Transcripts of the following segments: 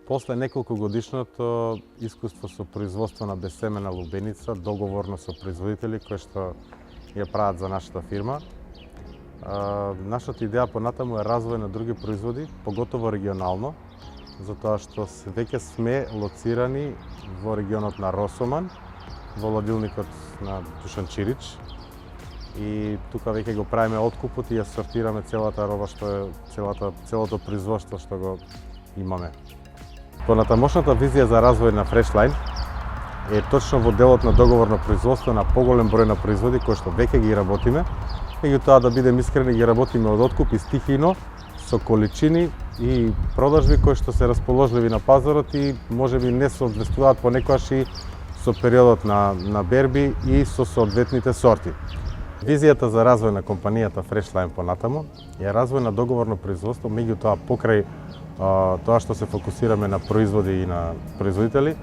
После неколку годишното искуство со производство на безсемена лубеница, договорно со производители кои што ја прават за нашата фирма. Нашата идеја понатаму е развој на други производи, поготово регионално, затоа што веќе сме лоцирани во регионот на Росоман, во ладилникот на Душан Чирич. И тука веќе го правиме откупот и ја сортираме целата роба што е целото производство што го имаме. Понатамошната визија за развој на Фрешлайн е точно во делот на договорно производство на поголем број на производи кои што веќе ги работиме. Меѓутоа, да бидем искрени, ги работиме од откуп и стихино со количини и продажби кои што се расположливи на пазарот и можеби не соодветствуваат понекогаш и со периодот на берби и со соодветните сорти. Визијата за развој на компанијата Фрешлайн понатаму е развој на договорно производство, меѓутоа покрај тоа што се фокусираме на производи и на производители.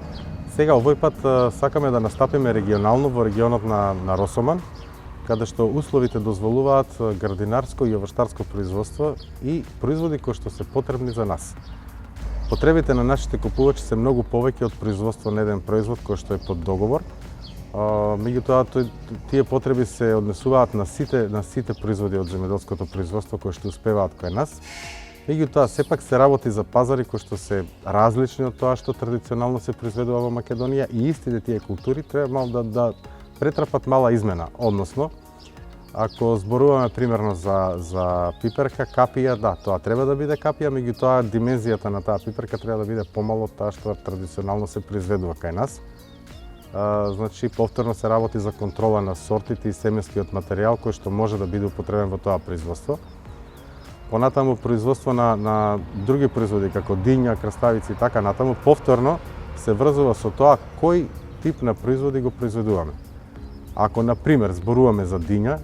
Сега овој пат сакаме да настапиме регионално во регионот на Росоман, каде што условите дозволуваат градинарско и овоштарско производство и производи кои што се потребни за нас. Потребите на нашите купувачи се многу повеќе од производство на еден производ кој што е под договор. Меѓутоа, тие потреби се однесуваат на сите производи од земјоделското производство кои што успеваат кај нас. Меѓутоа, сепак се работи за пазари кои што се различни од тоа што традиционално се произведува во Македонија и истите тие култури треба да претрпат мала измена. Односно, ако зборуваме примерно за пиперка, капија, да, тоа треба да биде капија, меѓутоа димензијата на таа пиперка треба да биде помало од тоа што традиционално се произведува кај нас. Значи, повторно се работи за контрола на сортите и семенскиот материјал кој што може да биде употребен во тоа производство. Понатаму производство на други производи како диња, краставици и така натаму повторно се врзува со тоа кој тип на производи го произведуваме. Ако на пример зборуваме за диња,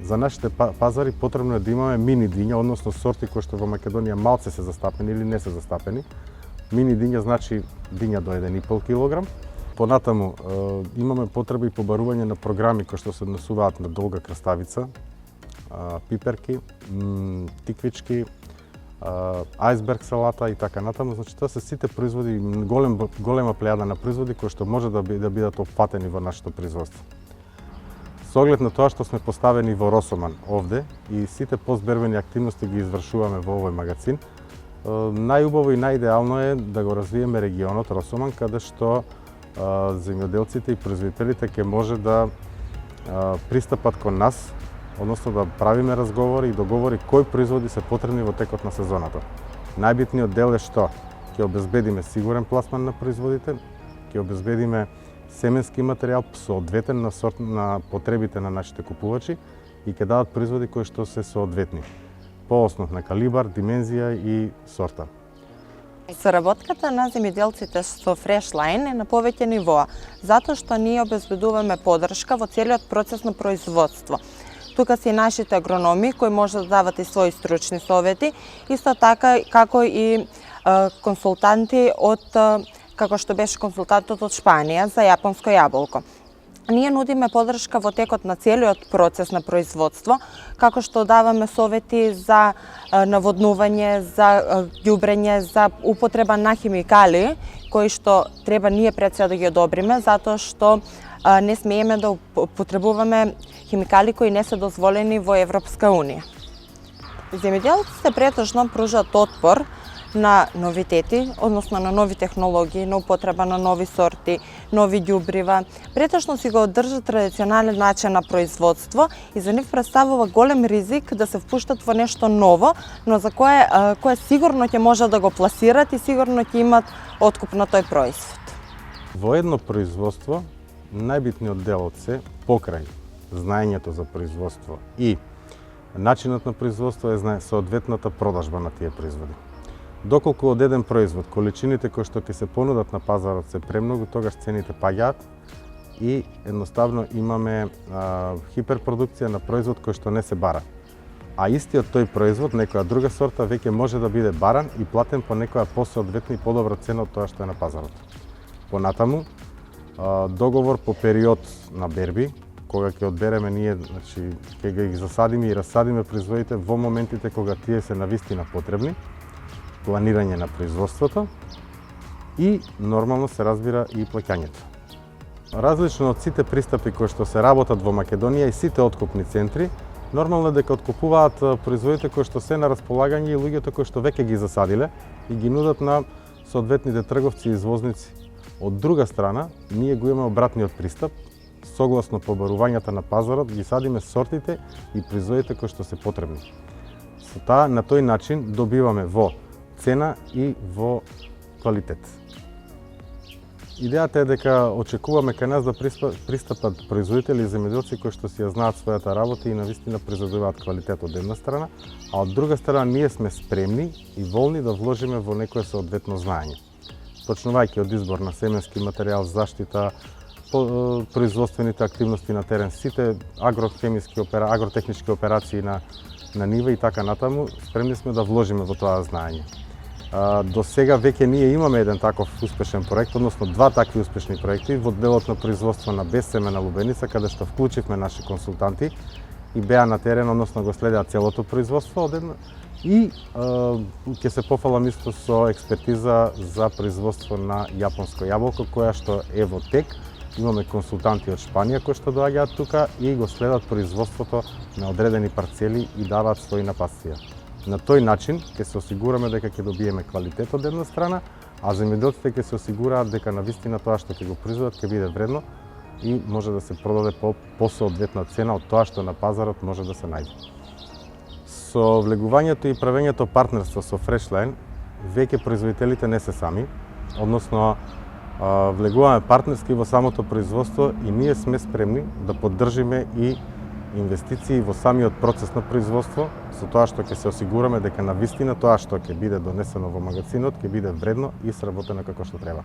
за нашите пазари потребно е да имаме мини диња, односно сорти кои што во Македонија малце се застапени или не се застапени. Мини диња значи диња до 1,5 кг. Понатаму имаме потреба и побарување на програми кои што се однесуваат на долга краставица, пиперки, тиквички, ајсберг салата и така натаму. Значи тоа се сите производи, голема плејада на производи кои што може да бидат опфатени во нашето производство. Со оглед на тоа што сме поставени во Росоман овде и сите постбербени активности ги извршуваме во овој магазин, најубаво и најидеално е да го развиеме регионот Росоман, каде што земјоделците и производителите ќе може да пристапат кон нас, односно да правиме разговори и договори кои производи се потребни во текот на сезоната. Најбитниот дел е што ќе обезбедиме сигурен пласман на производите, ќе обезбедиме семенски материјал соодветен на потребите на нашите купувачи и ќе дадат производи кои што се соодветни по основ на калибар, димензија и сорта. Соработката на земјоделците со Фрешлайн е на повеќе нивоа, затоа што ние обезбедуваме поддршка во целиот процес на производство. Тука се и нашите агрономи кои може да дават и своји стручни совети, исто така како и консултанти како што беше консултантот од Шпанија за јапонско јаболко. Ние нудиме поддршка во текот на целиот процес на производство, како што даваме совети за наводнување, за ѓубрење, за употреба на химикали, кои што треба ние пред се да ги одобриме, затоа што не смееме да употребуваме химикали кои не се дозволени во Европска Унија. Земјоделците претежно пружат отпор на новитети, односно на нови технологии, на употреба на нови сорти, нови ѓубрива. Претежно си го одржат традиционален начин на производство и за нив представува голем ризик да се впуштат во нешто ново, но за кое сигурно ќе може да го пласират и сигурно ќе имат откуп на тој производ. Во едно производство најбитниот дел од се покрај знаењето за производство и начинот на производство е соодветната продажба на тие производи. Доколку од еден производ количините кои што ќе се понудат на пазарот се премногу, тогаш цените паѓаат и едноставно имаме хиперпродукција на производ кој што не се бара. А истиот тој производ, некоја друга сорта, веќе може да биде баран и платен по некоја посоодветна и подобра цена од тоа што е на пазарот. Понатаму, договор по период на берби, кога ќе одбереме ние, значи ќе ги засадиме и рассадиме производите во моментите кога тие се навистина потребни, планирање на производството и нормално се разбира и плаќањето. Различно од сите пристапи кои што се работат во Македонија и сите откупни центри, нормално дека откупуваат производите кои што се на располагање и луѓето кои што веќе ги засадиле и ги нудат на соодветните трговци и извозници. Од друга страна, ние го имаме обратниот пристап, согласно побарувањата на пазарот, ги садиме сортите и производите кои што се потребни. Со таа, на тој начин добиваме во цена и во квалитет. Идејата е дека очекуваме кај нас да пристапат производители и земјоделци кои што си ја знаат својата работа и навистина произведуваат квалитет од една страна, а од друга страна ние сме спремни и волни да вложиме во некое соодветно знаење. Почнувајќи од избор на семенски материјал, заштита, производствените активности на терен, сите агротехнички операции на нива и така натаму, спремни сме да вложиме во тоа знаење. До сега веќе ние имаме еден таков успешен проект, односно два такви успешни проекти во делот на производство на безсемена лубеница, каде што вклучивме наши консултанти и беа на терен, односно го следеа целото производство и ќе се пофалам исто со експертиза за производство на јапонско јаболко, која што е во тек. Имаме консултанти од Шпанија кои што доаѓаат тука и го следат производството на одредени парцели и даваат своји напасција. На тој начин ќе се осигураме дека ќе добиеме квалитет од една страна, а земјоделците ќе се осигураат дека навистина тоа што ќе го произведат ќе биде вредно и може да се продаде по соодветна цена од тоа што на пазарот може да се најде. Со влегувањето и правењето партнерство со Freshline, веќе производителите не се сами, односно влегуваме партнерски во самото производство и ние сме спремни да поддржиме и инвестиции во самиот процес на производство, со тоа што ќе се осигураме дека навистина тоа што ќе биде донесено во магазинот ќе биде вредно и сработено како што треба.